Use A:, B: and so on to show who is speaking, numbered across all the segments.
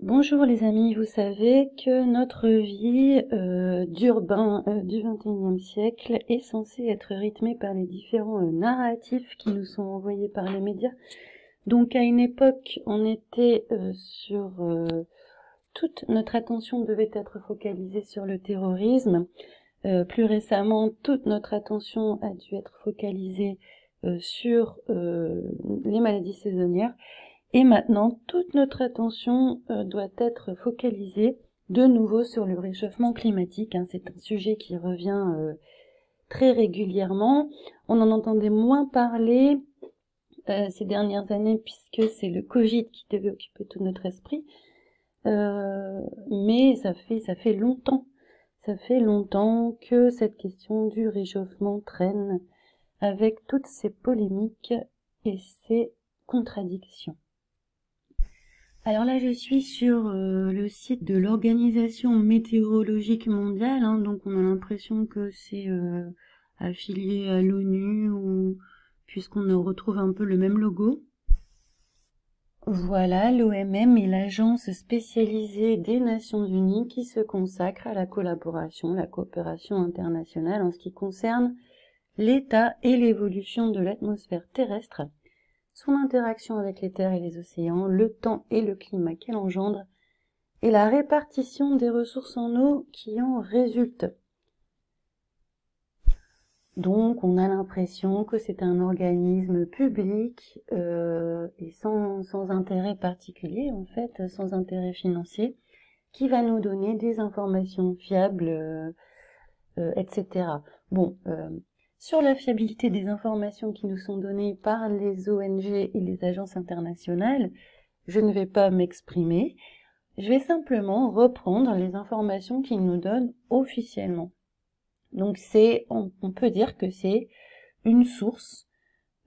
A: Bonjour les amis, vous savez que notre vie d'urbain du XXIe siècle est censée être rythmée par les différents narratifs qui nous sont envoyés par les médias. Donc à une époque, on était toute notre attention devait être focalisée sur le terrorisme. Plus récemment, toute notre attention a dû être focalisée sur les maladies saisonnières. Et maintenant, toute notre attention doit être focalisée de nouveau sur le réchauffement climatique. C'est un sujet qui revient très régulièrement. On en entendait moins parler ces dernières années puisque c'est le Covid qui devait occuper tout notre esprit. Mais ça fait longtemps. Ça fait longtemps que cette question du réchauffement traîne avec toutes ces polémiques et ces contradictions. Alors là, je suis sur le site de l'Organisation météorologique mondiale, donc on a l'impression que c'est affilié à l'ONU, ou puisqu'on retrouve un peu le même logo. Voilà, l'OMM est l'agence spécialisée des Nations Unies qui se consacre à la collaboration, la coopération internationale en ce qui concerne l'état et l'évolution de l'atmosphère terrestre, son interaction avec les terres et les océans, le temps et le climat qu'elle engendre, et la répartition des ressources en eau qui en résulte. Donc on a l'impression que c'est un organisme public et sans intérêt particulier, en fait, sans intérêt financier, qui va nous donner des informations fiables, etc. Bon, sur la fiabilité des informations qui nous sont données par les ONG et les agences internationales, je ne vais pas m'exprimer. Je vais simplement reprendre les informations qu'ils nous donnent officiellement. Donc on peut dire que c'est une source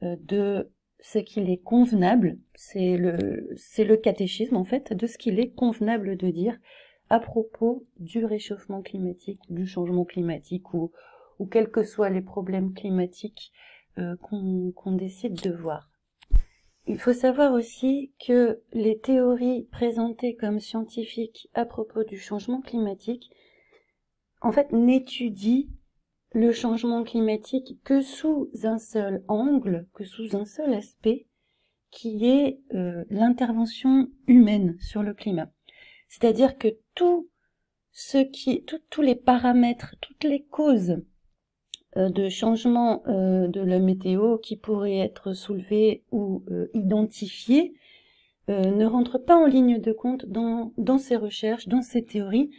A: de ce qu'il est convenable, c'est le catéchisme en fait, de ce qu'il est convenable de dire à propos du réchauffement climatique, du changement climatique ou quels que soient les problèmes climatiques qu'on décide de voir. Il faut savoir aussi que les théories présentées comme scientifiques à propos du changement climatique, en fait, n'étudient le changement climatique que sous un seul angle, que sous un seul aspect, qui est l'intervention humaine sur le climat. C'est-à-dire que tous les paramètres, toutes les causes de changement de la météo qui pourraient être soulevés ou identifiés ne rentrent pas en ligne de compte dans ces recherches, dans ces théories,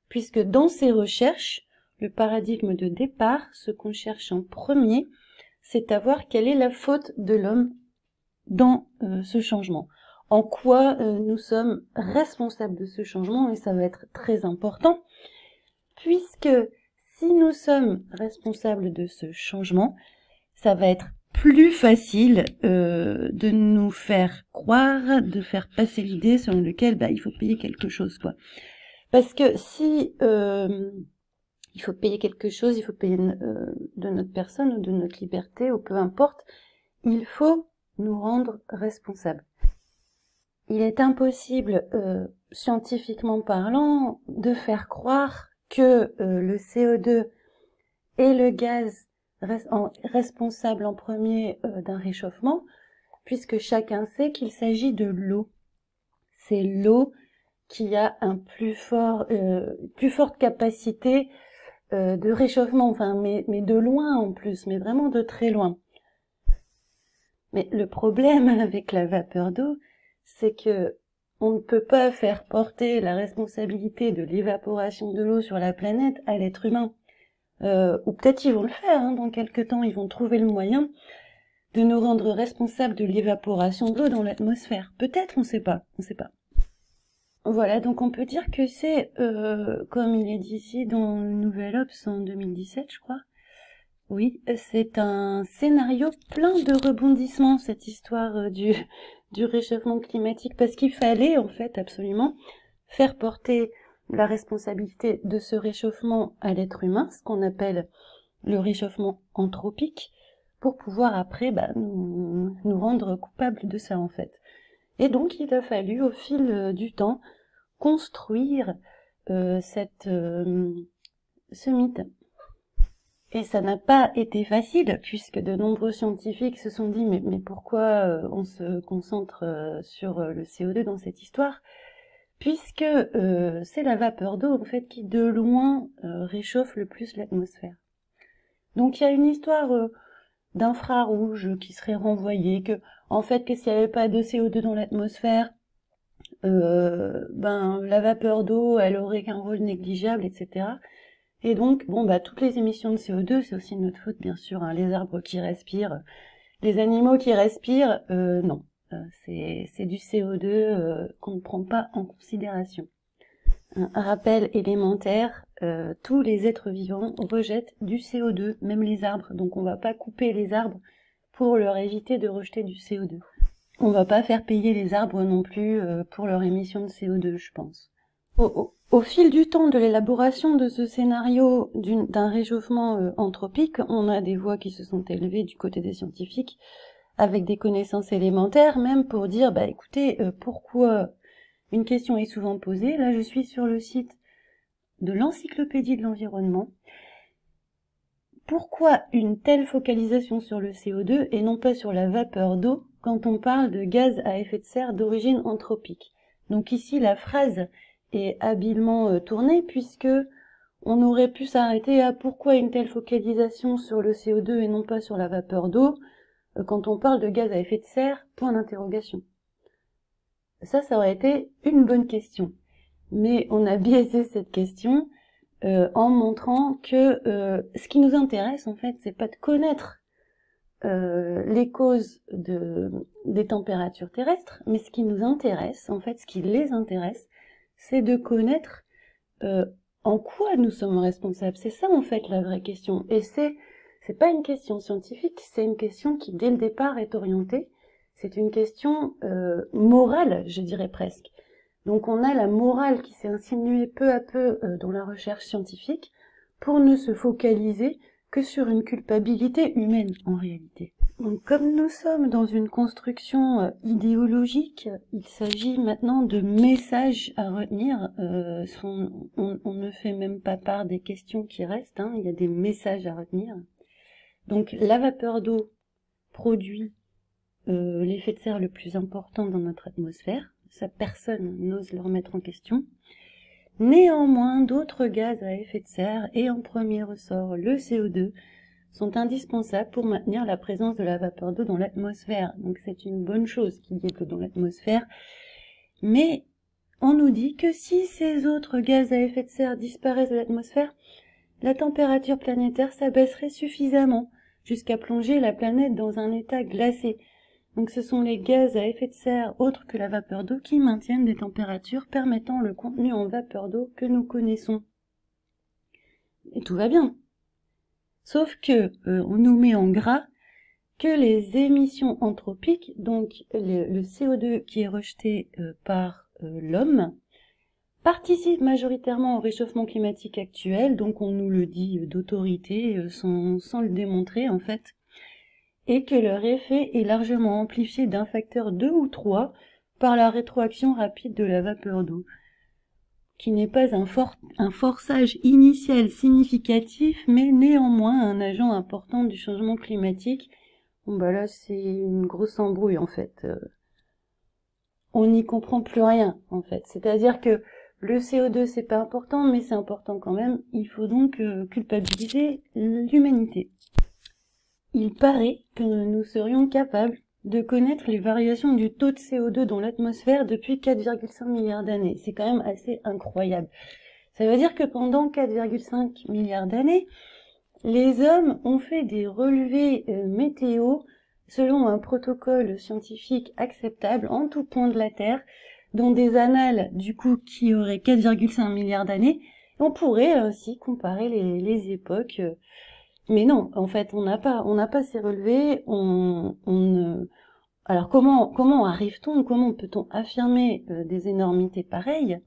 A: puisque dans ces recherches, le paradigme de départ, ce qu'on cherche en premier, c'est à voir quelle est la faute de l'homme dans ce changement. En quoi nous sommes responsables de ce changement, et ça va être très important, puisque si nous sommes responsables de ce changement, ça va être plus facile de nous faire croire, de faire passer l'idée selon laquelle il faut payer quelque chose, quoi. Parce que si il faut payer quelque chose, il faut payer de notre personne ou de notre liberté, ou peu importe, il faut nous rendre responsables. Il est impossible, scientifiquement parlant, de faire croire que le CO2 est le gaz responsable en premier d'un réchauffement, puisque chacun sait qu'il s'agit de l'eau. C'est l'eau qui a plus forte capacité de réchauffement, mais de loin en plus, mais vraiment de très loin. Mais le problème avec la vapeur d'eau, c'est que on ne peut pas faire porter la responsabilité de l'évaporation de l'eau sur la planète à l'être humain. Ou peut-être ils vont le faire, dans quelques temps, ils vont trouver le moyen de nous rendre responsables de l'évaporation de l'eau dans l'atmosphère. Peut-être, on sait pas. Voilà, donc on peut dire que c'est, comme il est dit ici dans le Nouvel Obs en 2017, je crois, oui, c'est un scénario plein de rebondissements, cette histoire du réchauffement climatique, parce qu'il fallait en fait absolument faire porter la responsabilité de ce réchauffement à l'être humain, ce qu'on appelle le réchauffement anthropique, pour pouvoir après nous rendre coupables de ça en fait. Et donc il a fallu au fil du temps construire ce mythe. Et ça n'a pas été facile, puisque de nombreux scientifiques se sont dit mais pourquoi on se concentre sur le CO2 dans cette histoire, puisque c'est la vapeur d'eau en fait qui de loin réchauffe le plus l'atmosphère. Donc il y a une histoire d'infrarouge qui serait renvoyée, que en fait que s'il n'y avait pas de CO2 dans l'atmosphère, la vapeur d'eau elle aurait qu'un rôle négligeable, etc. Et donc, toutes les émissions de CO2, c'est aussi de notre faute, bien sûr, hein, les arbres qui respirent, les animaux qui respirent, non. C'est du CO2 qu'on ne prend pas en considération. Un rappel élémentaire, tous les êtres vivants rejettent du CO2, même les arbres. Donc on va pas couper les arbres pour leur éviter de rejeter du CO2. On va pas faire payer les arbres non plus pour leur émission de CO2, je pense. Au fil du temps de l'élaboration de ce scénario d'un réchauffement anthropique, on a des voix qui se sont élevées du côté des scientifiques, avec des connaissances élémentaires, même pour dire, écoutez, pourquoi une question est souvent posée. Là, je suis sur le site de l'Encyclopédie de l'environnement. Pourquoi une telle focalisation sur le CO2 et non pas sur la vapeur d'eau quand on parle de gaz à effet de serre d'origine anthropique? Donc ici, la phrase est habilement tournée, puisque on aurait pu s'arrêter à pourquoi une telle focalisation sur le CO2 et non pas sur la vapeur d'eau quand on parle de gaz à effet de serre, point d'interrogation. Ça aurait été une bonne question. Mais on a biaisé cette question en montrant que ce qui nous intéresse, en fait, c'est pas de connaître les causes des températures terrestres, mais ce qui nous intéresse, en fait, ce qui les intéresse, c'est de connaître en quoi nous sommes responsables. C'est ça, en fait, la vraie question. Et c'est pas une question scientifique, c'est une question qui, dès le départ, est orientée. C'est une question morale, je dirais presque. Donc on a la morale qui s'est insinuée peu à peu dans la recherche scientifique pour ne se focaliser que sur une culpabilité humaine, en réalité. Donc comme nous sommes dans une construction idéologique, il s'agit maintenant de messages à retenir. On ne fait même pas part des questions qui restent, hein, il y a des messages à retenir. Donc la vapeur d'eau produit l'effet de serre le plus important dans notre atmosphère. Ça, personne n'ose le remettre en question. Néanmoins, d'autres gaz à effet de serre, et en premier ressort le CO2, sont indispensables pour maintenir la présence de la vapeur d'eau dans l'atmosphère. Donc c'est une bonne chose qu'il y ait de l'eau dans l'atmosphère. Mais on nous dit que si ces autres gaz à effet de serre disparaissent de l'atmosphère, la température planétaire s'abaisserait suffisamment jusqu'à plonger la planète dans un état glacé. Donc ce sont les gaz à effet de serre autres que la vapeur d'eau qui maintiennent des températures permettant le contenu en vapeur d'eau que nous connaissons. Et tout va bien. Sauf que on nous met en gras que les émissions anthropiques, donc le CO2 qui est rejeté par l'homme, participent majoritairement au réchauffement climatique actuel, donc on nous le dit d'autorité sans le démontrer en fait, et que leur effet est largement amplifié d'un facteur 2 ou 3 par la rétroaction rapide de la vapeur d'eau, qui n'est pas un forçage initial significatif, mais néanmoins un agent important du changement climatique. Bon là c'est une grosse embrouille en fait. On n'y comprend plus rien en fait. C'est-à-dire que le CO2 c'est pas important, mais c'est important quand même. Il faut donc culpabiliser l'humanité. Il paraît que nous serions capables de connaître les variations du taux de CO2 dans l'atmosphère depuis 4,5 milliards d'années. C'est quand même assez incroyable. Ça veut dire que pendant 4,5 milliards d'années, les hommes ont fait des relevés météo selon un protocole scientifique acceptable en tout point de la Terre, dans des annales du coup qui auraient 4,5 milliards d'années. On pourrait ainsi comparer les époques. Mais non, en fait, on n'a pas ces relevés. Alors comment arrive-t-on, comment peut-on affirmer des énormités pareilles?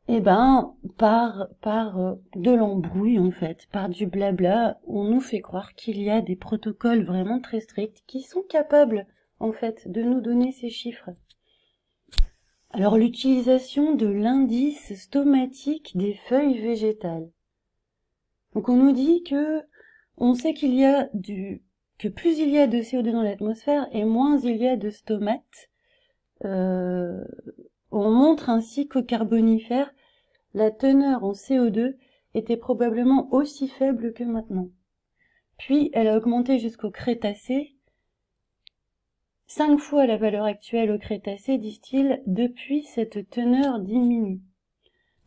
A: Eh ben, par de l'embrouille, en fait, par du blabla. On nous fait croire qu'il y a des protocoles vraiment très stricts qui sont capables, en fait, de nous donner ces chiffres. Alors l'utilisation de l'indice stomatique des feuilles végétales. Donc on nous dit que on sait que plus il y a de CO2 dans l'atmosphère et moins il y a de stomates. On montre ainsi qu'au Carbonifère, la teneur en CO2 était probablement aussi faible que maintenant. Puis elle a augmenté jusqu'au Crétacé, 5 fois la valeur actuelle au Crétacé, disent-ils, depuis cette teneur diminue.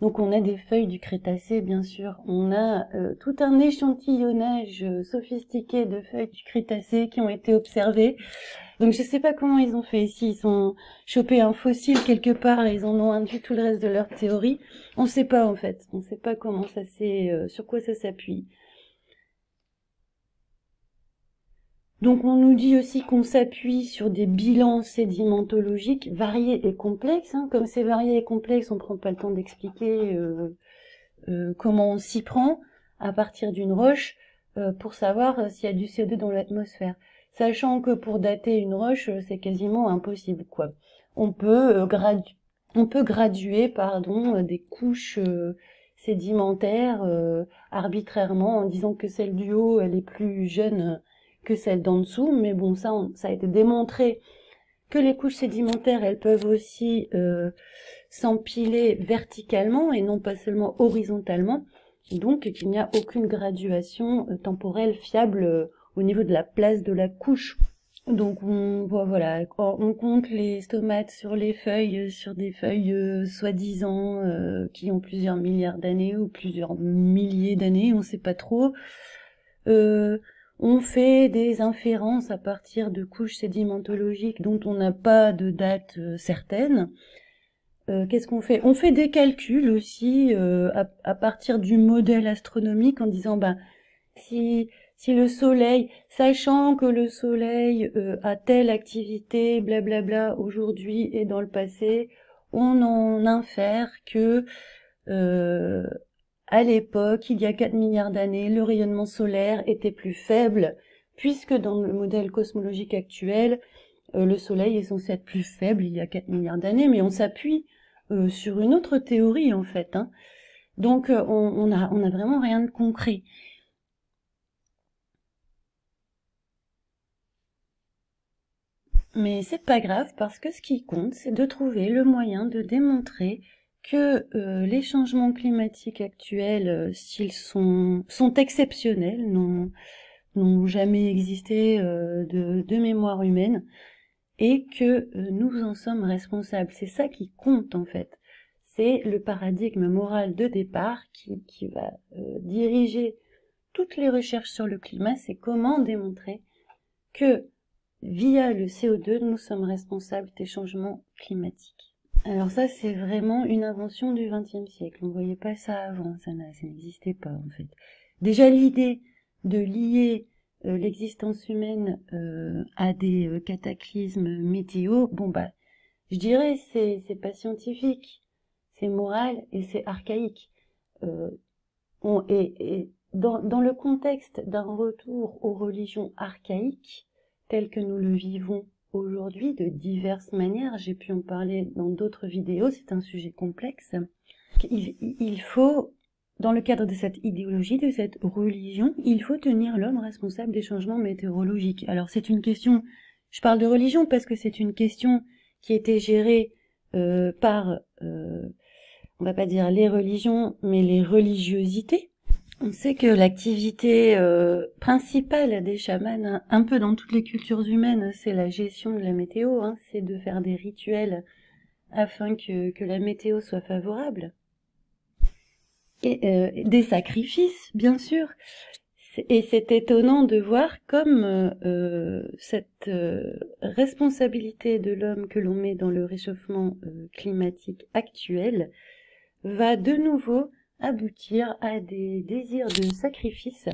A: Donc on a des feuilles du Crétacé, bien sûr, on a tout un échantillonnage sophistiqué de feuilles du Crétacé qui ont été observées. Donc je sais pas comment ils ont fait, s'ils ont chopé un fossile quelque part et ils en ont induit tout le reste de leur théorie. On sait pas en fait, on sait pas comment ça sur quoi ça s'appuie. Donc on nous dit aussi qu'on s'appuie sur des bilans sédimentologiques variés et complexes. Comme c'est varié et complexe, on prend pas le temps d'expliquer comment on s'y prend à partir d'une roche pour savoir s'il y a du CO2 dans l'atmosphère. Sachant que pour dater une roche, c'est quasiment impossible, quoi. On peut graduer, des couches sédimentaires arbitrairement en disant que celle du haut, elle est plus jeune que celle d'en dessous, mais bon, ça a été démontré que les couches sédimentaires, elles peuvent aussi s'empiler verticalement et non pas seulement horizontalement, donc qu'il n'y a aucune graduation temporelle fiable au niveau de la place de la couche. Donc on compte les stomates sur les feuilles, sur des feuilles soi-disant qui ont plusieurs milliards d'années ou plusieurs milliers d'années, on sait pas trop. On fait des inférences à partir de couches sédimentologiques dont on n'a pas de date certaine. Qu'est-ce qu'on fait? On fait des calculs aussi à partir du modèle astronomique en disant si le soleil, sachant que le soleil a telle activité, blablabla, aujourd'hui et dans le passé, on en infère que à l'époque, il y a 4 milliards d'années, le rayonnement solaire était plus faible, puisque dans le modèle cosmologique actuel, le Soleil est censé être plus faible il y a 4 milliards d'années, mais on s'appuie sur une autre théorie, en fait. Donc, on a vraiment rien de concret. Mais c'est pas grave, parce que ce qui compte, c'est de trouver le moyen de démontrer que les changements climatiques actuels, s'ils sont exceptionnels, n'ont jamais existé de mémoire humaine, et que nous en sommes responsables. C'est ça qui compte en fait. C'est le paradigme moral de départ qui va diriger toutes les recherches sur le climat, c'est comment démontrer que via le CO2, nous sommes responsables des changements climatiques. Alors ça, c'est vraiment une invention du XXe siècle. On ne voyait pas ça avant, ça n'existait pas en fait. Déjà l'idée de lier l'existence humaine à des cataclysmes météo, je dirais c'est pas scientifique, c'est moral et c'est archaïque. Et dans le contexte d'un retour aux religions archaïques, telles que nous le vivons aujourd'hui de diverses manières, j'ai pu en parler dans d'autres vidéos, c'est un sujet complexe. Il faut, dans le cadre de cette idéologie, de cette religion, il faut tenir l'homme responsable des changements météorologiques. Alors c'est une question, je parle de religion parce que c'est une question qui était gérée par, on va pas dire les religions, mais les religiosités. On sait que l'activité principale des chamans, un peu dans toutes les cultures humaines, c'est la gestion de la météo, c'est de faire des rituels afin que la météo soit favorable. Et des sacrifices, bien sûr. Et c'est étonnant de voir comme cette responsabilité de l'homme que l'on met dans le réchauffement climatique actuel va de nouveau aboutir à des désirs de sacrifice.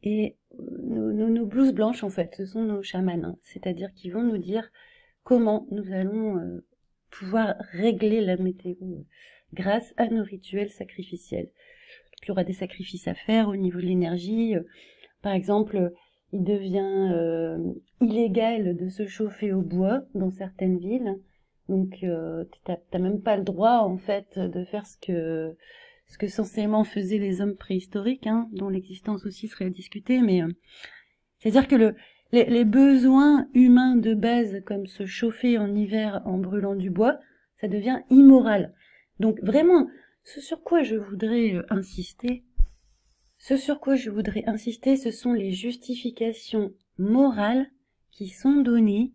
A: Et nos blouses blanches, en fait, ce sont nos chamans, c'est-à-dire qu'ils vont nous dire comment nous allons pouvoir régler la météo grâce à nos rituels sacrificiels. Il y aura des sacrifices à faire au niveau de l'énergie. Par exemple, il devient illégal de se chauffer au bois dans certaines villes. Donc t'as même pas le droit en fait de faire ce que censément faisaient les hommes préhistoriques, hein, dont l'existence aussi serait à discuter, mais c'est-à-dire que les besoins humains de base, comme se chauffer en hiver en brûlant du bois, ça devient immoral. Donc vraiment, ce sur quoi je voudrais insister, ce sont les justifications morales qui sont données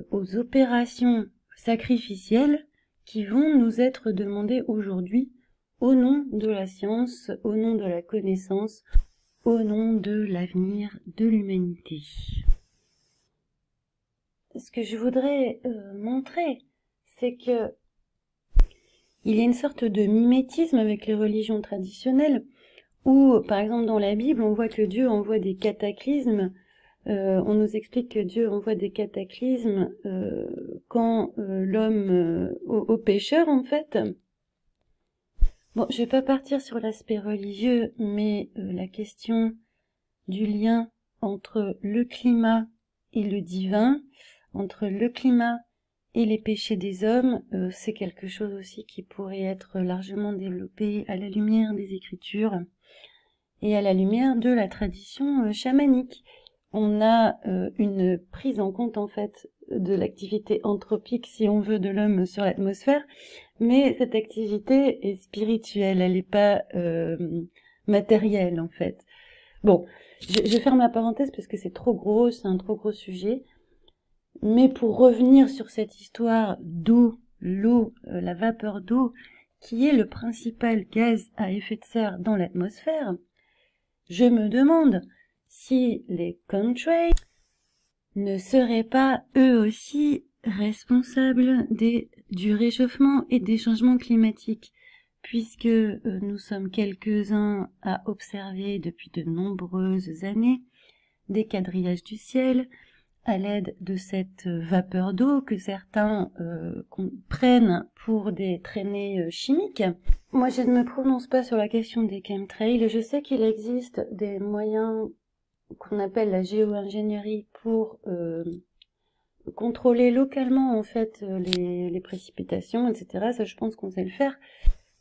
A: aux opérations sacrificielles qui vont nous être demandées aujourd'hui au nom de la science, au nom de la connaissance, au nom de l'avenir de l'humanité. Ce que je voudrais montrer, c'est que il y a une sorte de mimétisme avec les religions traditionnelles où, par exemple, dans la Bible, on voit que Dieu envoie des cataclysmes. On nous explique que Dieu envoie des cataclysmes quand l'homme au pécheur, en fait. Bon, je vais pas partir sur l'aspect religieux, mais la question du lien entre le climat et le divin, entre le climat et les péchés des hommes, c'est quelque chose aussi qui pourrait être largement développé à la lumière des Écritures et à la lumière de la tradition chamanique. On a une prise en compte en fait de l'activité anthropique, si on veut, de l'homme sur l'atmosphère, mais cette activité est spirituelle, elle n'est pas matérielle en fait. Bon, je ferme ma parenthèse parce que c'est trop gros, c'est un trop gros sujet. Mais pour revenir sur cette histoire d'eau, l'eau, la vapeur d'eau, qui est le principal gaz à effet de serre dans l'atmosphère, je me demande si les chemtrails ne seraient pas eux aussi responsables du réchauffement et des changements climatiques, puisque nous sommes quelques-uns à observer depuis de nombreuses années des quadrillages du ciel, à l'aide de cette vapeur d'eau que certains prennent pour des traînées chimiques. Moi, je ne me prononce pas sur la question des chemtrails. Je sais qu'il existe des moyens qu'on appelle la géo-ingénierie pour contrôler localement en fait les précipitations, etc. Ça, je pense qu'on sait le faire.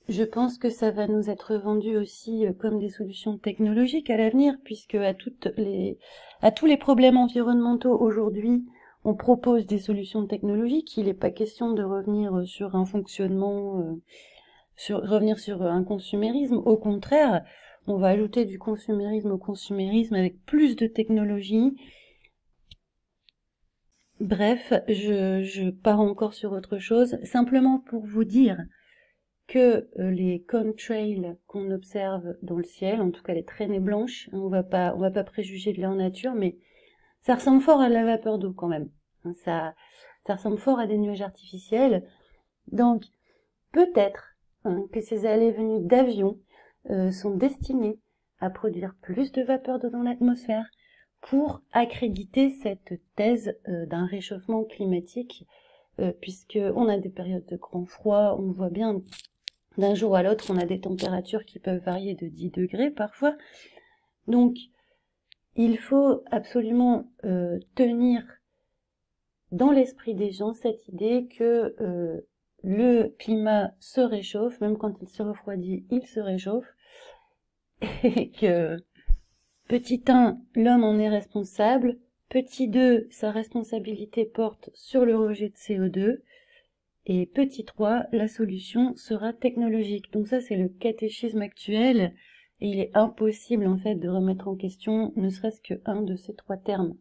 A: Je pense que ça va nous être vendu aussi comme des solutions technologiques à l'avenir, puisque à tous les problèmes environnementaux aujourd'hui, on propose des solutions technologiques. Il n'est pas question de revenir sur un fonctionnement, revenir sur un consumérisme. Au contraire, on va ajouter du consumérisme au consumérisme avec plus de technologie. Bref, je pars encore sur autre chose, simplement pour vous dire que les chemtrails qu'on observe dans le ciel, en tout cas les traînées blanches, hein, on va pas préjuger de leur nature, mais ça ressemble fort à la vapeur d'eau quand même. Hein, ça ressemble fort à des nuages artificiels. Donc peut-être que ces allées et venues d'avions sont destinées à produire plus de vapeur d'eau dans l'atmosphère pour accréditer cette thèse d'un réchauffement climatique, puisque on a des périodes de grand froid, on voit bien. D'un jour à l'autre, on a des températures qui peuvent varier de 10 degrés parfois. Donc, il faut absolument tenir dans l'esprit des gens cette idée que le climat se réchauffe, même quand il se refroidit, il se réchauffe, et que petit 1, l'homme en est responsable, petit 2, sa responsabilité porte sur le rejet de CO2, et petit 3, la solution sera technologique. Donc ça, c'est le catéchisme actuel, et il est impossible en fait de remettre en question ne serait-ce qu'un de ces 3 termes.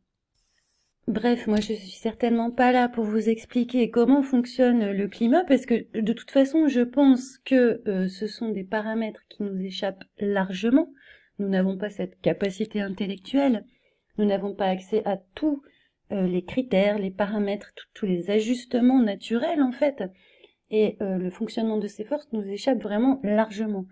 A: Bref, moi je suis certainement pas là pour vous expliquer comment fonctionne le climat, parce que de toute façon, je pense que ce sont des paramètres qui nous échappent largement. Nous n'avons pas cette capacité intellectuelle, nous n'avons pas accès à tout les critères, les paramètres, tous les ajustements naturels en fait, et le fonctionnement de ces forces nous échappe vraiment largement.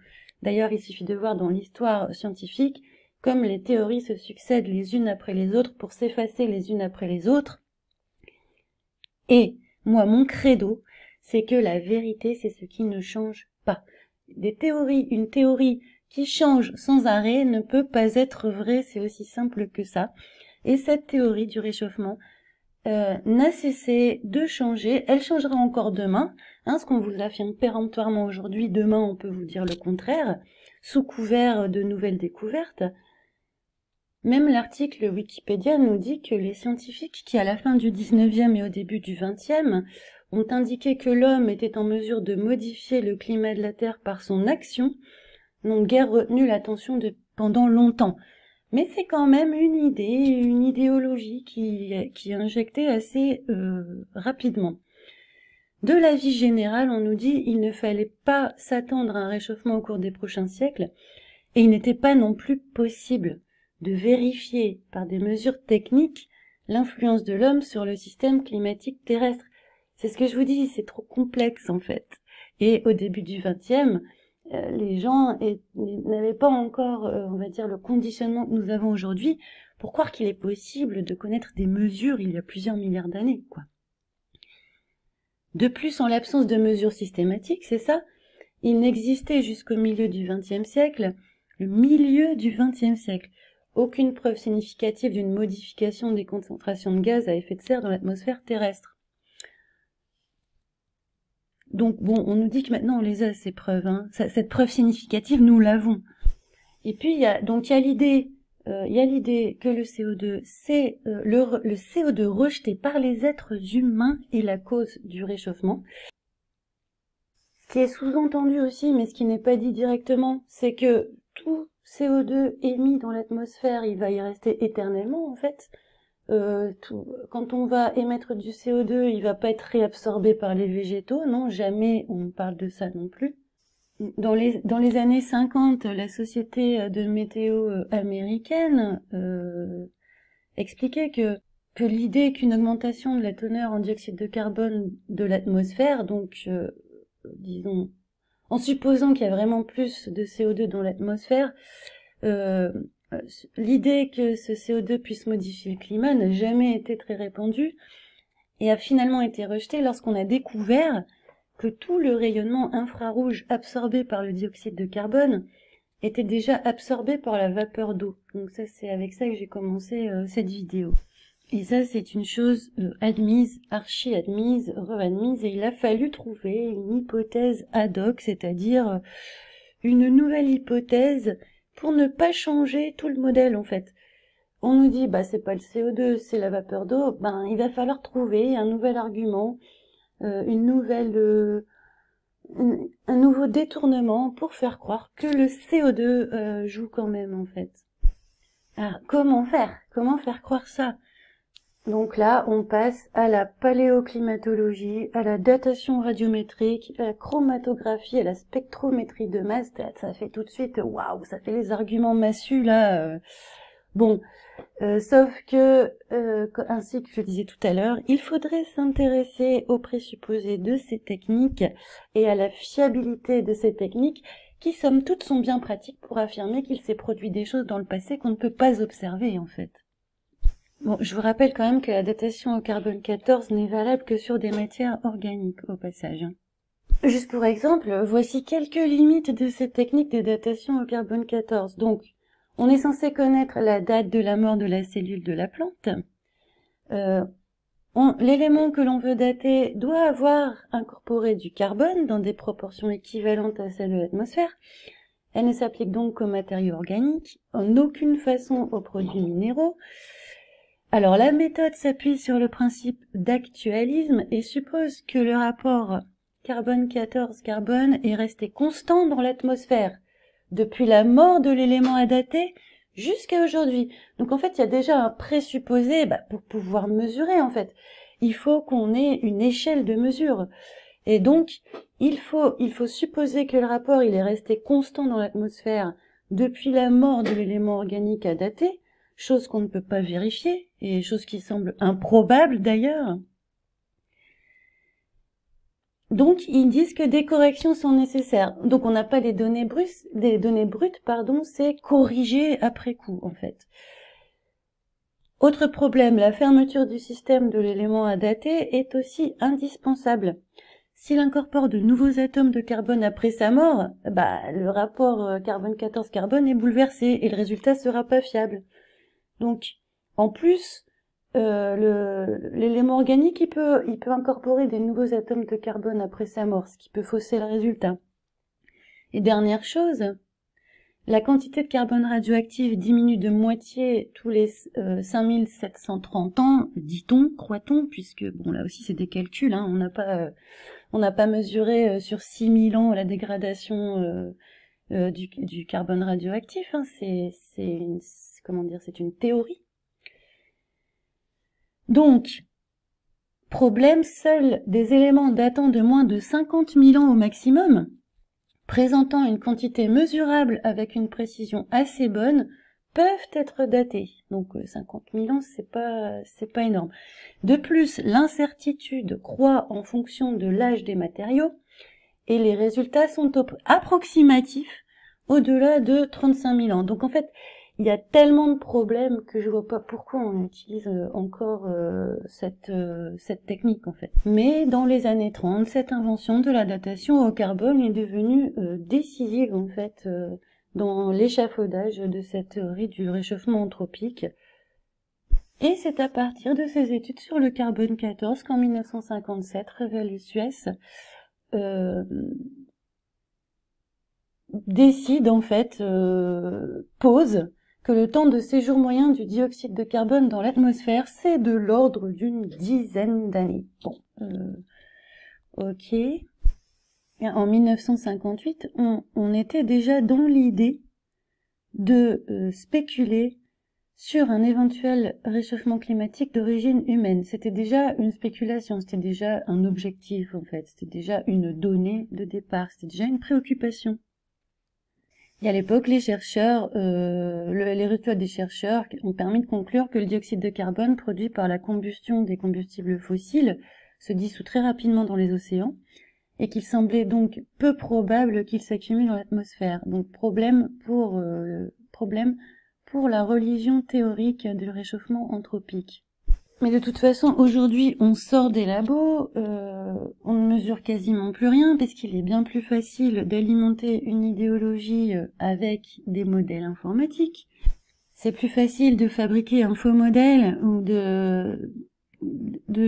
A: D'ailleurs, il suffit de voir dans l'histoire scientifique comme les théories se succèdent les unes après les autres pour s'effacer les unes après les autres. Et moi, mon credo, c'est que la vérité, c'est ce qui ne change pas. Une théorie qui change sans arrêt ne peut pas être vraie, c'est aussi simple que ça. Et cette théorie du réchauffement, n'a cessé de changer. Elle changera encore demain. Hein, ce qu'on vous affirme péremptoirement aujourd'hui, demain on peut vous dire le contraire, sous couvert de nouvelles découvertes. Même l'article Wikipédia nous dit que les scientifiques qui, à la fin du 19e et au début du 20e, ont indiqué que l'homme était en mesure de modifier le climat de la Terre par son action, n'ont guère retenu l'attention pendant longtemps. Mais c'est quand même une idée, une idéologie qui est injectée assez rapidement. De l'avis général, on nous dit qu'il ne fallait pas s'attendre à un réchauffement au cours des prochains siècles, et il n'était pas non plus possible de vérifier par des mesures techniques l'influence de l'homme sur le système climatique terrestre. C'est ce que je vous dis, c'est trop complexe en fait. Et au début du XXe, les gens n'avaient pas encore, on va dire, le conditionnement que nous avons aujourd'hui pour croire qu'il est possible de connaître des mesures il y a plusieurs milliards d'années, quoi. De plus, en l'absence de mesures systématiques, c'est ça, il n'existait jusqu'au milieu du XXe siècle, aucune preuve significative d'une modification des concentrations de gaz à effet de serre dans l'atmosphère terrestre. Donc bon, on nous dit que maintenant on les a, ces preuves. Hein. Cette preuve significative, nous l'avons. Et puis il y a l'idée que le CO2, c'est le CO2 rejeté par les êtres humains est la cause du réchauffement. Ce qui est sous-entendu aussi, mais ce qui n'est pas dit directement, c'est que tout CO2 émis dans l'atmosphère, il va y rester éternellement en fait. Quand on va émettre du CO2, il va pas être réabsorbé par les végétaux, non, jamais on parle de ça non plus. Dans les années 50, la société de météo américaine expliquait que l'idée qu'une augmentation de la teneur en dioxyde de carbone de l'atmosphère, donc disons, en supposant qu'il y a vraiment plus de CO2 dans l'atmosphère, l'idée que ce CO2 puisse modifier le climat n'a jamais été très répandue et a finalement été rejetée lorsqu'on a découvert que tout le rayonnement infrarouge absorbé par le dioxyde de carbone était déjà absorbé par la vapeur d'eau. Donc ça, c'est avec ça que j'ai commencé cette vidéo. Et ça, c'est une chose admise, archi-admise, re-admise, et il a fallu trouver une hypothèse ad hoc, c'est-à-dire une nouvelle hypothèse pour ne pas changer tout le modèle, en fait. On nous dit, bah, c'est pas le CO2, c'est la vapeur d'eau, ben, il va falloir trouver un nouvel argument, un nouveau détournement pour faire croire que le CO2 joue quand même, en fait. Alors, comment faire? Comment faire croire ça? Donc là, on passe à la paléoclimatologie, à la datation radiométrique, à la chromatographie, à la spectrométrie de masse. Ça fait tout de suite, waouh, ça fait les arguments massus, là. Bon, sauf que, ainsi que je disais tout à l'heure, il faudrait s'intéresser aux présupposés de ces techniques et à la fiabilité de ces techniques qui, somme toute, sont bien pratiques pour affirmer qu'il s'est produit des choses dans le passé qu'on ne peut pas observer, en fait. Bon, je vous rappelle quand même que la datation au carbone 14 n'est valable que sur des matières organiques, au passage. Juste pour exemple, voici quelques limites de cette technique de datation au carbone 14. Donc, on est censé connaître la date de la mort de la cellule de la plante. L'élément que l'on veut dater doit avoir incorporé du carbone dans des proportions équivalentes à celles de l'atmosphère. Elle ne s'applique donc qu'aux matériaux organiques, en aucune façon aux produits minéraux. Alors, la méthode s'appuie sur le principe d'actualisme et suppose que le rapport carbone 14 carbone est resté constant dans l'atmosphère depuis la mort de l'élément à dater jusqu'à aujourd'hui. Donc, en fait, il y a déjà un présupposé pour pouvoir mesurer, en fait. Il faut qu'on ait une échelle de mesure. Et donc, il faut supposer que le rapport, il est resté constant dans l'atmosphère depuis la mort de l'élément organique à dater, chose qu'on ne peut pas vérifier, et chose qui semble improbable d'ailleurs. Donc, ils disent que des corrections sont nécessaires. Donc, on n'a pas des données brutes, c'est corrigé après coup, en fait. Autre problème, la fermeture du système de l'élément à dater est aussi indispensable. S'il incorpore de nouveaux atomes de carbone après sa mort, le rapport carbone 14 carbone est bouleversé et le résultat sera pas fiable. Donc, en plus, l'élément organique, il peut incorporer des nouveaux atomes de carbone après sa mort, ce qui peut fausser le résultat. Et dernière chose, la quantité de carbone radioactif diminue de moitié tous les 5730 ans, dit-on, croit-on, puisque, bon, là aussi c'est des calculs, hein, on n'a pas mesuré sur 6000 ans la dégradation du carbone radioactif, hein, comment dire, c'est une théorie. Donc, problème, seuls des éléments datant de moins de 50 000 ans au maximum, présentant une quantité mesurable avec une précision assez bonne, peuvent être datés. Donc 50 000 ans, c'est pas énorme. De plus, l'incertitude croît en fonction de l'âge des matériaux, et les résultats sont approximatifs au-delà de 35 000 ans. Donc en fait, il y a tellement de problèmes que je vois pas pourquoi on utilise encore cette technique en fait. Mais dans les années 30, cette invention de la datation au carbone est devenue décisive en fait dans l'échafaudage de cette théorie du réchauffement anthropique. Et c'est à partir de ces études sur le carbone 14 qu'en 1957, Revelius Suess décide en fait, pose que le temps de séjour moyen du dioxyde de carbone dans l'atmosphère, c'est de l'ordre d'une dizaine d'années. Bon, ok. Et en 1958, on était déjà dans l'idée de spéculer sur un éventuel réchauffement climatique d'origine humaine. C'était déjà une spéculation, c'était déjà un objectif en fait, c'était déjà une donnée de départ, c'était déjà une préoccupation. Et à l'époque, les chercheurs, les résultats des chercheurs ont permis de conclure que le dioxyde de carbone produit par la combustion des combustibles fossiles se dissout très rapidement dans les océans et qu'il semblait donc peu probable qu'il s'accumule dans l'atmosphère. Donc problème pour la religion théorique du réchauffement anthropique. Mais de toute façon, aujourd'hui, on sort des labos, on ne mesure quasiment plus rien, parce qu'il est bien plus facile d'alimenter une idéologie avec des modèles informatiques. C'est plus facile de fabriquer un faux modèle ou de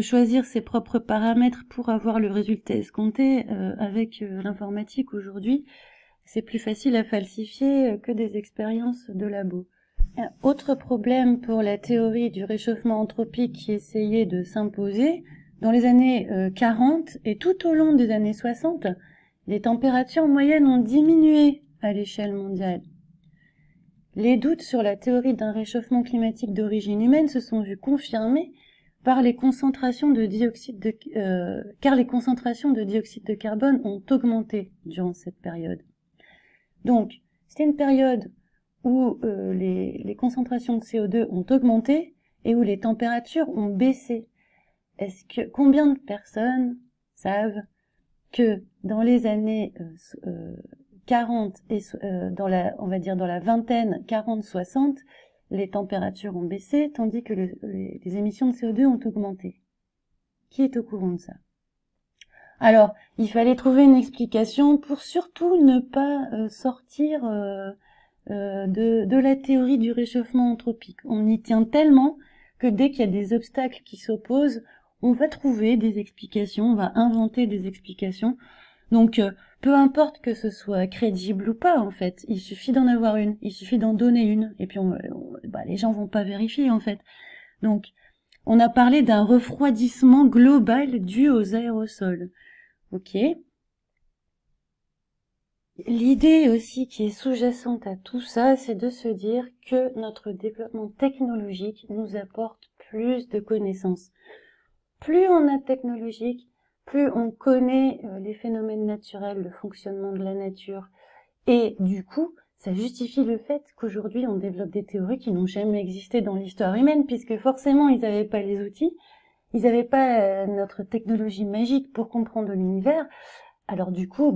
A: choisir ses propres paramètres pour avoir le résultat escompté avec l'informatique aujourd'hui. C'est plus facile à falsifier que des expériences de labo. Autre problème pour la théorie du réchauffement anthropique qui essayait de s'imposer, dans les années 40 et tout au long des années 60, les températures moyennes ont diminué à l'échelle mondiale. Les doutes sur la théorie d'un réchauffement climatique d'origine humaine se sont vus confirmés par les concentrations de dioxyde car les concentrations de dioxyde de carbone ont augmenté durant cette période. Donc, c'était une période où les concentrations de CO2 ont augmenté et où les températures ont baissé. Combien de personnes savent que dans les années 40 et on va dire dans la vingtaine 40-60, les températures ont baissé tandis que les émissions de CO2 ont augmenté? Qui est au courant de ça? Alors, il fallait trouver une explication pour surtout ne pas sortir de la théorie du réchauffement anthropique. On y tient tellement que dès qu'il y a des obstacles qui s'opposent, on va trouver des explications, on va inventer des explications. Donc, peu importe que ce soit crédible ou pas, en fait, il suffit d'en avoir une, il suffit d'en donner une, et puis les gens vont pas vérifier, en fait. Donc, on a parlé d'un refroidissement global dû aux aérosols. Ok. L'idée aussi qui est sous-jacente à tout ça, c'est de se dire que notre développement technologique nous apporte plus de connaissances. Plus on a de technologique, plus on connaît les phénomènes naturels, le fonctionnement de la nature. Et du coup, ça justifie le fait qu'aujourd'hui on développe des théories qui n'ont jamais existé dans l'histoire humaine, puisque forcément ils n'avaient pas les outils, ils n'avaient pas notre technologie magique pour comprendre l'univers. Alors du coup,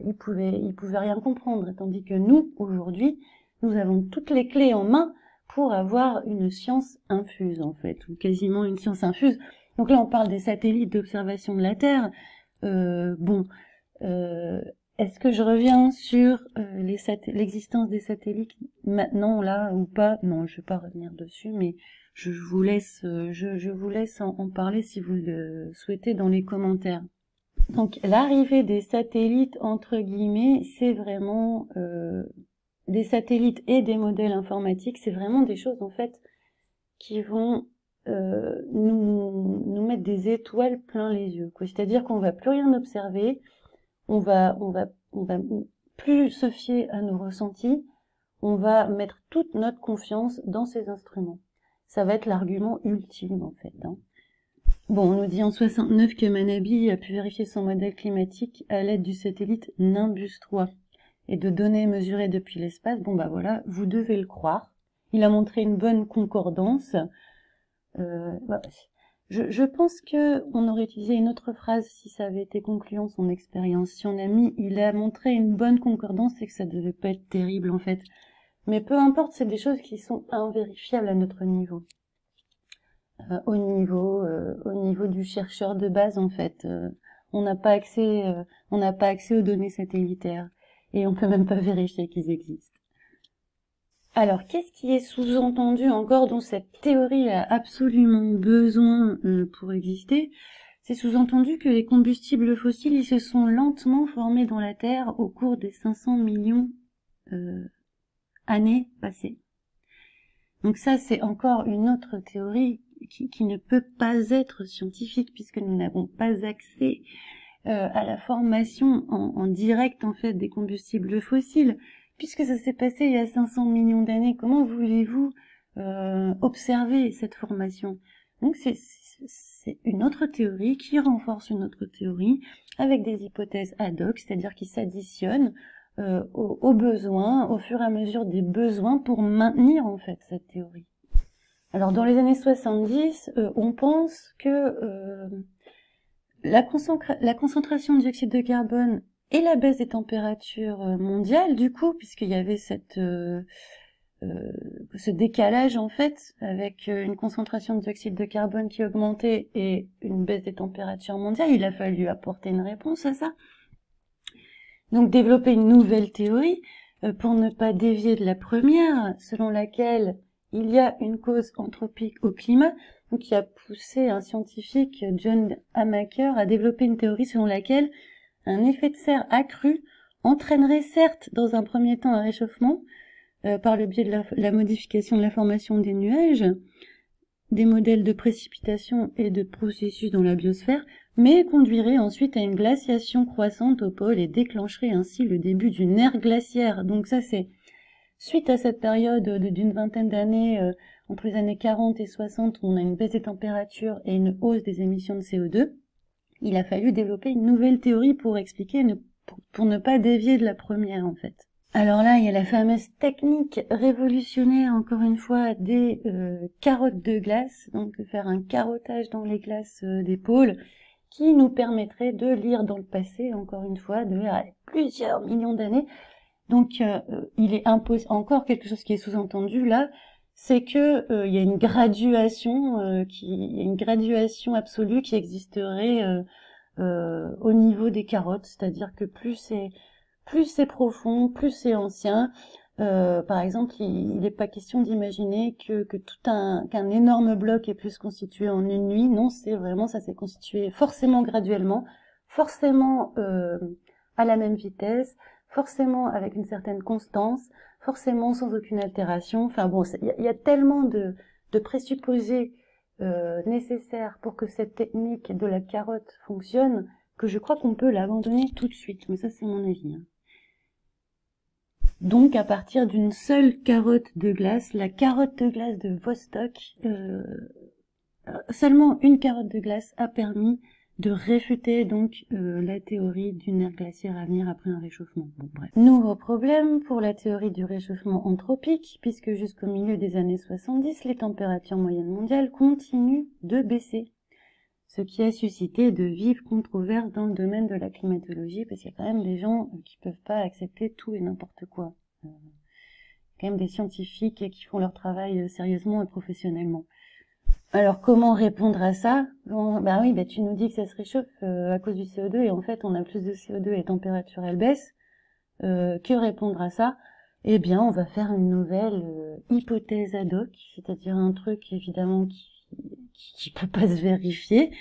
A: ils pouvaient rien comprendre, tandis que nous, aujourd'hui, nous avons toutes les clés en main pour avoir une science infuse, en fait, ou quasiment une science infuse. Donc là, on parle des satellites d'observation de la Terre. Est-ce que je reviens sur l'existence des satellites maintenant, là, ou pas? Non, je vais pas revenir dessus, mais je vous laisse, je vous laisse en parler si vous le souhaitez dans les commentaires. Donc, l'arrivée des satellites, entre guillemets, c'est vraiment des satellites et des modèles informatiques, c'est vraiment des choses, en fait, qui vont nous mettre des étoiles plein les yeux, quoi. C'est-à-dire qu'on va plus rien observer, on va plus se fier à nos ressentis, on va mettre toute notre confiance dans ces instruments. Ça va être l'argument ultime, en fait, hein. Bon, on nous dit en 69 que Manabi a pu vérifier son modèle climatique à l'aide du satellite Nimbus 3 et de données mesurées depuis l'espace. Bon, bah voilà, vous devez le croire. Il a montré une bonne concordance. Bah, je pense que on aurait utilisé une autre phrase si ça avait été concluant son expérience. Si on a mis « il a montré une bonne concordance », c'est que ça devait pas être terrible, en fait. Mais peu importe, c'est des choses qui sont invérifiables à notre niveau. Au niveau du chercheur de base, en fait. On n'a pas accès aux données satellitaires. Et on peut même pas vérifier qu'ils existent. Alors, qu'est-ce qui est sous-entendu encore dont cette théorie a absolument besoin pour exister? C'est sous-entendu que les combustibles fossiles, ils se sont lentement formés dans la Terre au cours des 500 millions années passées. Donc ça, c'est encore une autre théorie qui ne peut pas être scientifique puisque nous n'avons pas accès à la formation en direct en fait des combustibles fossiles. Puisque ça s'est passé il y a 500 millions d'années, comment voulez-vous observer cette formation? Donc c'est une autre théorie qui renforce une autre théorie avec des hypothèses ad hoc, c'est-à-dire qui s'additionnent aux besoins, au fur et à mesure des besoins pour maintenir en fait cette théorie. Alors dans les années 70, on pense que la concentration de dioxyde de carbone et la baisse des températures mondiales, du coup, puisqu'il y avait ce décalage, en fait, avec une concentration de dioxyde de carbone qui augmentait et une baisse des températures mondiales, il a fallu apporter une réponse à ça. Donc, développer une nouvelle théorie pour ne pas dévier de la première, selon laquelle il y a une cause anthropique au climat, donc qui a poussé un scientifique, John Hamaker, à développer une théorie selon laquelle un effet de serre accru entraînerait certes dans un premier temps un réchauffement par le biais de la modification de la formation des nuages, des modèles de précipitation et de processus dans la biosphère, mais conduirait ensuite à une glaciation croissante au pôle et déclencherait ainsi le début d'une ère glaciaire. Donc ça c'est suite à cette période d'une vingtaine d'années, entre les années 40 et 60, où on a une baisse des températures et une hausse des émissions de CO2, il a fallu développer une nouvelle théorie pour expliquer, pour ne pas dévier de la première, en fait. Alors là, il y a la fameuse technique révolutionnaire, encore une fois, des carottes de glace, donc de faire un carottage dans les glaces des pôles, qui nous permettrait de lire dans le passé, encore une fois, de plusieurs millions d'années. Donc, il est encore quelque chose qui est sous-entendu là, c'est que il y a une graduation absolue qui existerait au niveau des carottes, c'est-à-dire que plus c'est profond, plus c'est ancien. Par exemple, il n'est pas question d'imaginer que qu'un énorme bloc est plus constitué en une nuit. Non, ça s'est constitué forcément graduellement, forcément à la même vitesse, forcément avec une certaine constance, forcément sans aucune altération. Enfin bon, il y a tellement de présupposés nécessaires pour que cette technique de la carotte fonctionne que je crois qu'on peut l'abandonner tout de suite. Mais ça, c'est mon avis, hein. Donc, à partir d'une seule carotte de glace, la carotte de glace de Vostok, seulement une carotte de glace a permis de réfuter donc la théorie d'une ère glaciaire à venir après un réchauffement. Bon, bref. Nouveau problème pour la théorie du réchauffement anthropique, puisque jusqu'au milieu des années 70, les températures moyennes mondiales continuent de baisser, ce qui a suscité de vives controverses dans le domaine de la climatologie, parce qu'il y a quand même des gens qui peuvent pas accepter tout et n'importe quoi. Quand même des scientifiques qui font leur travail sérieusement et professionnellement. Alors, comment répondre à ça? Bon, bah oui, bah tu nous dis que ça se réchauffe à cause du CO2 et en fait, on a plus de CO2 et la température, elle baisse. Que répondre à ça? Eh bien, on va faire une nouvelle hypothèse ad hoc, c'est-à-dire un truc évidemment qui peut pas se vérifier.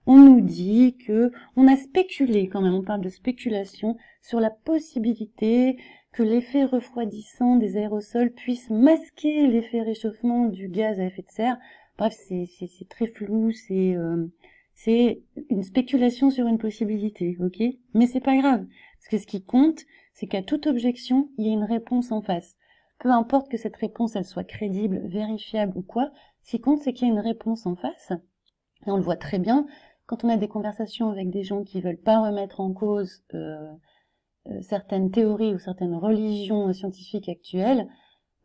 A: On nous dit que on a spéculé quand même, on parle de spéculation sur la possibilité que l'effet refroidissant des aérosols puisse masquer l'effet réchauffement du gaz à effet de serre. Bref, c'est très flou, c'est une spéculation sur une possibilité, ok? Mais c'est pas grave, parce que ce qui compte, c'est qu'à toute objection, il y a une réponse en face. Peu importe que cette réponse, elle soit crédible, vérifiable ou quoi, ce qui compte, c'est qu'il y a une réponse en face. Et on le voit très bien quand on a des conversations avec des gens qui veulent pas remettre en cause certaines théories ou certaines religions scientifiques actuelles,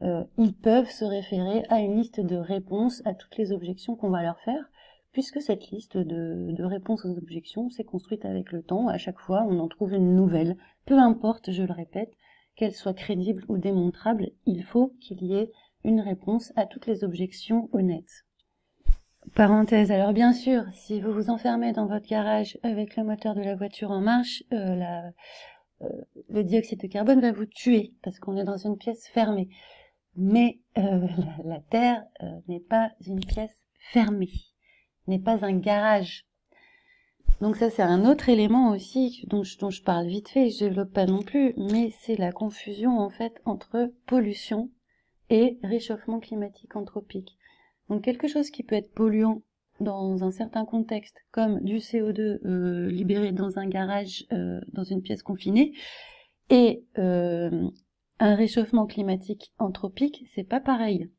A: ils peuvent se référer à une liste de réponses à toutes les objections qu'on va leur faire, puisque cette liste de réponses aux objections s'est construite avec le temps. À chaque fois, on en trouve une nouvelle. Peu importe, je le répète, qu'elle soit crédible ou démontrable, il faut qu'il y ait une réponse à toutes les objections honnêtes. Parenthèse, alors bien sûr, si vous vous enfermez dans votre garage avec le moteur de la voiture en marche, le dioxyde de carbone va vous tuer, parce qu'on est dans une pièce fermée. Mais la Terre n'est pas une pièce fermée, n'est pas un garage. Donc ça, c'est un autre élément aussi dont je parle vite fait, je développe pas non plus, mais c'est la confusion en fait entre pollution et réchauffement climatique anthropique. Donc quelque chose qui peut être polluant dans un certain contexte, comme du CO2 libéré dans un garage, dans une pièce confinée, et un réchauffement climatique anthropique, c'est pas pareil.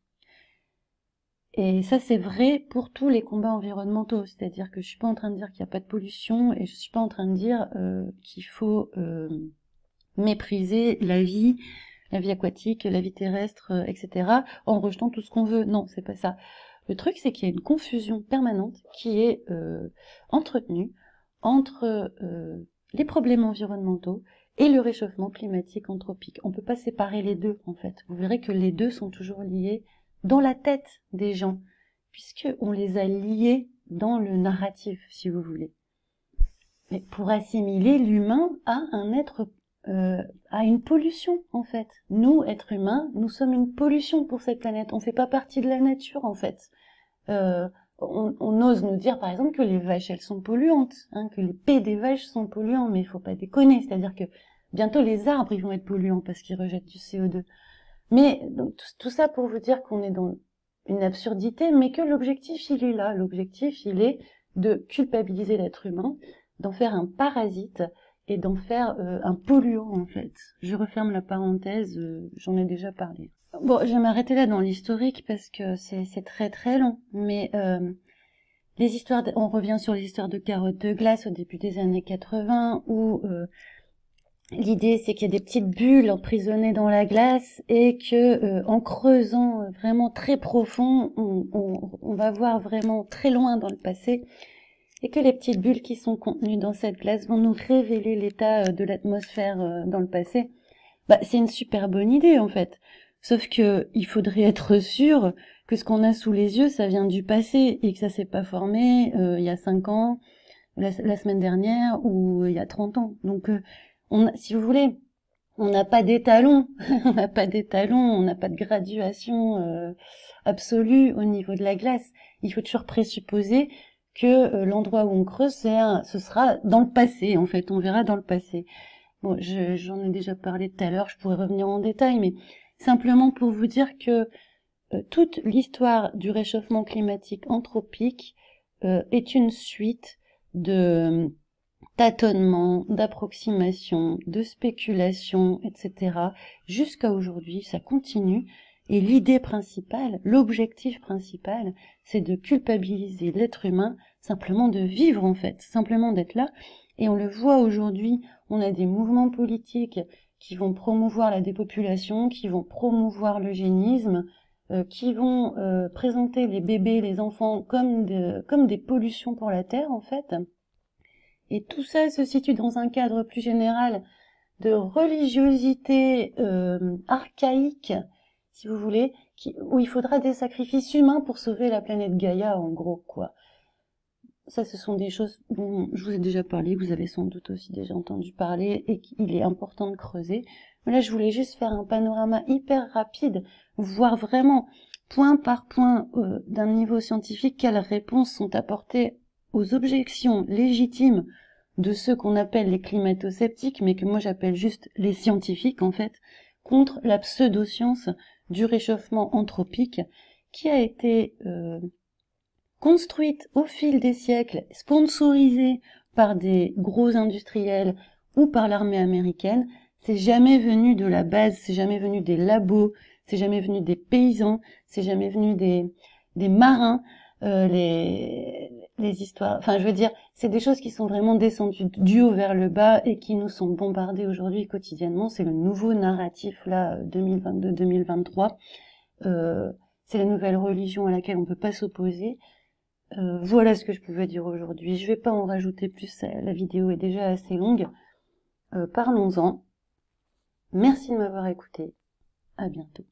A: Et ça, c'est vrai pour tous les combats environnementaux. C'est-à-dire que je suis pas en train de dire qu'il n'y a pas de pollution et je suis pas en train de dire qu'il faut mépriser la vie aquatique, la vie terrestre, etc., en rejetant tout ce qu'on veut. Non, c'est pas ça. Le truc, c'est qu'il y a une confusion permanente qui est entretenue entre les problèmes environnementaux et le réchauffement climatique anthropique. On peut pas séparer les deux, en fait. Vous verrez que les deux sont toujours liés dans la tête des gens, puisqu'on les a liés dans le narratif, si vous voulez. Mais pour assimiler l'humain à un être, à une pollution, en fait. Nous, êtres humains, nous sommes une pollution pour cette planète. On fait pas partie de la nature, en fait. On ose nous dire, par exemple, que les vaches, elles sont polluantes, hein, que les pets des vaches sont polluants, mais il faut pas déconner. C'est-à-dire que bientôt les arbres, ils vont être polluants parce qu'ils rejettent du CO2. Mais donc, tout ça pour vous dire qu'on est dans une absurdité, mais que l'objectif, il est là. L'objectif, il est de culpabiliser l'être humain, d'en faire un parasite et d'en faire un polluant, en fait. Je referme la parenthèse, j'en ai déjà parlé. Bon, je vais m'arrêter là dans l'historique parce que c'est très très long, mais les histoires, on revient sur les histoires de carottes de glace au début des années 80 où l'idée c'est qu'il y a des petites bulles emprisonnées dans la glace et que en creusant vraiment très profond, on va voir vraiment très loin dans le passé et que les petites bulles qui sont contenues dans cette glace vont nous révéler l'état de l'atmosphère dans le passé. Bah, c'est une super bonne idée en fait. Sauf que il faudrait être sûr que ce qu'on a sous les yeux, ça vient du passé et que ça s'est pas formé il y a 5 ans, la semaine dernière ou il y a 30 ans. Donc si vous voulez, on n'a pas d'étalon, on n'a pas d'étalon, on n'a pas de graduation absolue au niveau de la glace. Il faut toujours présupposer que l'endroit où on creuse, ce sera dans le passé, en fait, on verra dans le passé. Bon, j'en ai déjà parlé tout à l'heure, je pourrais revenir en détail, mais simplement pour vous dire que toute l'histoire du réchauffement climatique anthropique est une suite de tâtonnements, d'approximations, de spéculations, etc. Jusqu'à aujourd'hui, ça continue. Et l'idée principale, l'objectif principal, c'est de culpabiliser l'être humain, simplement de vivre en fait, simplement d'être là. Et on le voit aujourd'hui, on a des mouvements politiques qui vont promouvoir la dépopulation, qui vont promouvoir l'eugénisme, qui vont présenter les bébés, les enfants comme des pollutions pour la Terre en fait. Et tout ça se situe dans un cadre plus général de religiosité archaïque, si vous voulez, où il faudra des sacrifices humains pour sauver la planète Gaïa, en gros, quoi. Ça, ce sont des choses dont je vous ai déjà parlé, vous avez sans doute aussi déjà entendu parler, et qu'il est important de creuser. Mais là, je voulais juste faire un panorama hyper rapide, voir vraiment, point par point, d'un niveau scientifique, quelles réponses sont apportées aux objections légitimes de ceux qu'on appelle les climato-sceptiques, mais que moi j'appelle juste les scientifiques, en fait, contre la pseudo-science du réchauffement anthropique, qui a été construite au fil des siècles, sponsorisée par des gros industriels ou par l'armée américaine. C'est jamais venu de la base, c'est jamais venu des labos, c'est jamais venu des paysans, c'est jamais venu des marins, les histoires, enfin je veux dire, c'est des choses qui sont vraiment descendues du haut vers le bas et qui nous sont bombardées aujourd'hui quotidiennement. C'est le nouveau narratif là, 2022-2023. C'est la nouvelle religion à laquelle on peut pas s'opposer. Voilà ce que je pouvais dire aujourd'hui. Je vais pas en rajouter plus, la vidéo est déjà assez longue. Parlons-en. Merci de m'avoir écouté. À bientôt.